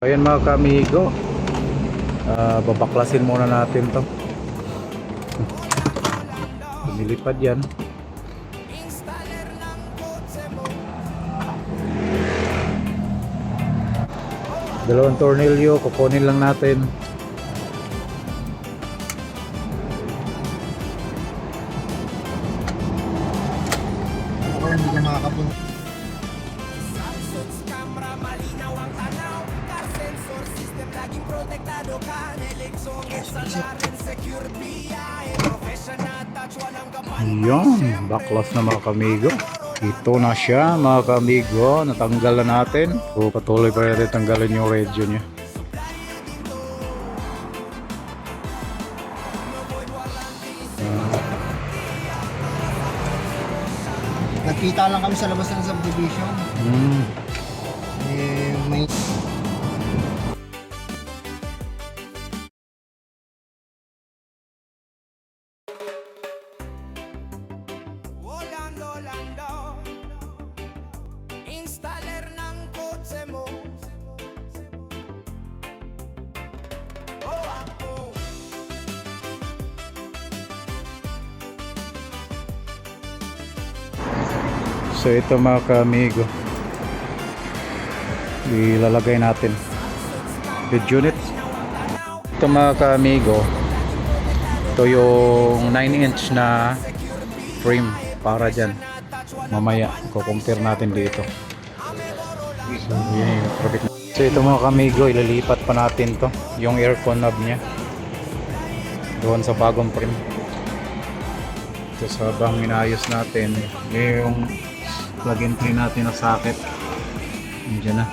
Ayan mga ka-amigo, babaklasin muna natin to. Lumilipad yan. Dalawang tornilyo, kukunin lang natin. Ako hindi ka makakapunta. Ayan, baklas na mga kamigo. Ito na siya mga kamigo, natanggal na natin. So patuloy pa rin tanggalin yung radio niya. Nagkita lang kami sa labas ng subdivision. May installer ng kotse mo. So ito mga ka-amigo, ilalagay natin bed unit. Ito mga ka-amigo, ito yung 9-inch na frame para dyan. Mamaya kukumpir natin dito. So yun yung probit na. So ito mga ka-amigo, ililipat pa natin to, yung aircon knob nya doon sa bagong frame. Ito sa habang inayos natin yung plug and play natin na socket. Andiyan na.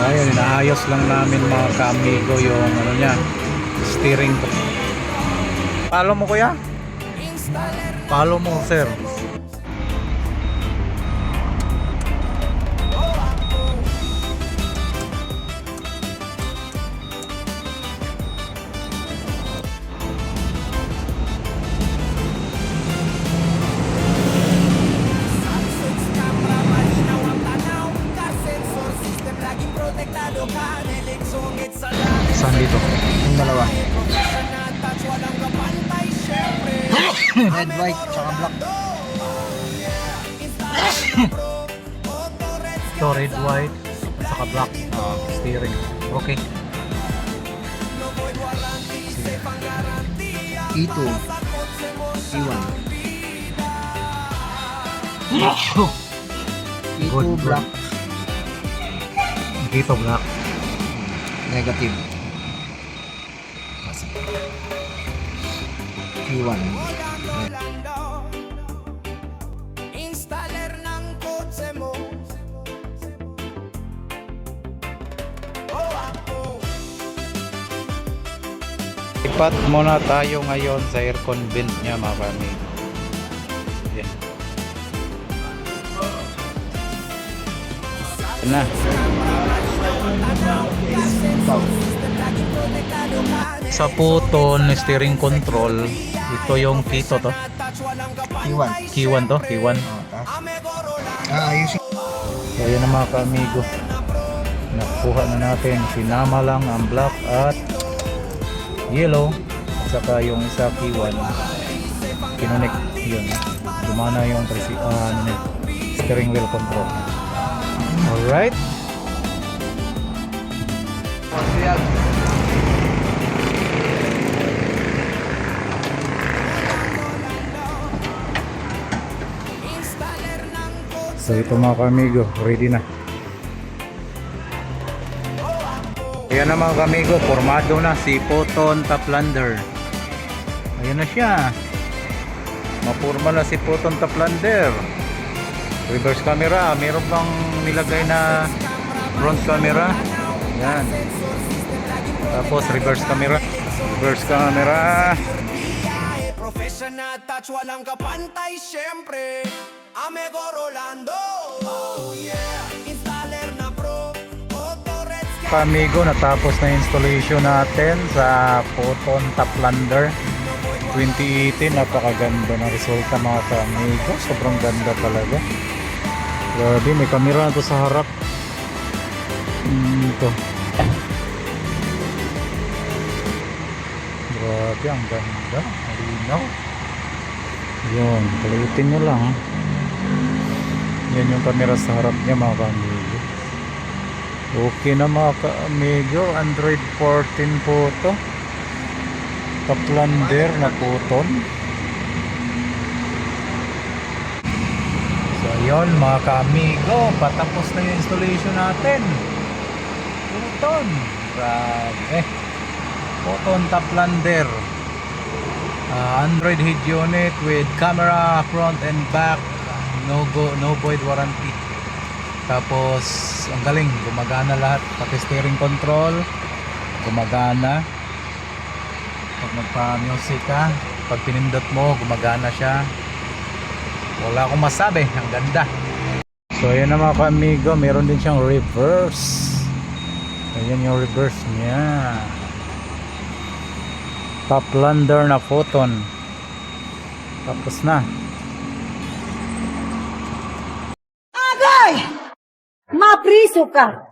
Ayun, inaayos lang namin mga ka-amigo yung ano niya, steering. Follow mo kuya? Follow mo sir. Saan dito? yung dalawa. Red, white, tsaka black. Ito red, white, saka black steering. Okay. E2, E1. E2 Good, black, Dito black. negative. E1. Installer ng kotse mo. Lipat muna tayo ngayon sa aircon vent niya mga kamigo. Yan. Yan na. Sa puton steering control, ito yung kito to. E1. Key1 to, Key1. Ayusin. So yan na mga kamigo. Nakuha na natin. Sinama lang ang black at yellow. At saka yung isa Key1. Kinonek yun. Gumana yung steering wheel control. Alright. So ito mga kamigo, ready na. Ayan na mga kamigo, formado na si Photon Taplander. Ayan na siya. Mapurma na si Photon Taplander. Reverse camera, meron bang nilagay na front camera? Yan. Tapos reverse camera. Reverse camera. Professional touch, walang kapantay, syempre. Amigo Rolando. Oh yeah. Installer na pro. Kamigo, natapos na installation natin sa Photon Taplander. 2018, napakaganda ng resulta mga ka-amigo. Sobrang ganda talaga. Grabe, may camera na to sa harap. Ito. Grabe, ang ganda. Malinaw. Yun, palitin nyo lang. Yan yung camera sa harap niya mga ka-amigo. Okay na mga ka-amigo. Android 14 po to. Taplander na puton. So yun mga ka-amigo, patapos na yung installation natin. Puton. Grabe. Puton Taplander. Android head unit with camera front and back. No void warranty. Tapos ang galing, gumagana lahat. Pati steering control gumagana. Pag magpa-music ka, pag pinindot mo, gumagana siya. Wala akong masabi, ang ganda. So ayan na mga ka-amigo, meron din siyang reverse. Ayan yung reverse niya. Taplander na photon. Tapos na. Mapriso ka!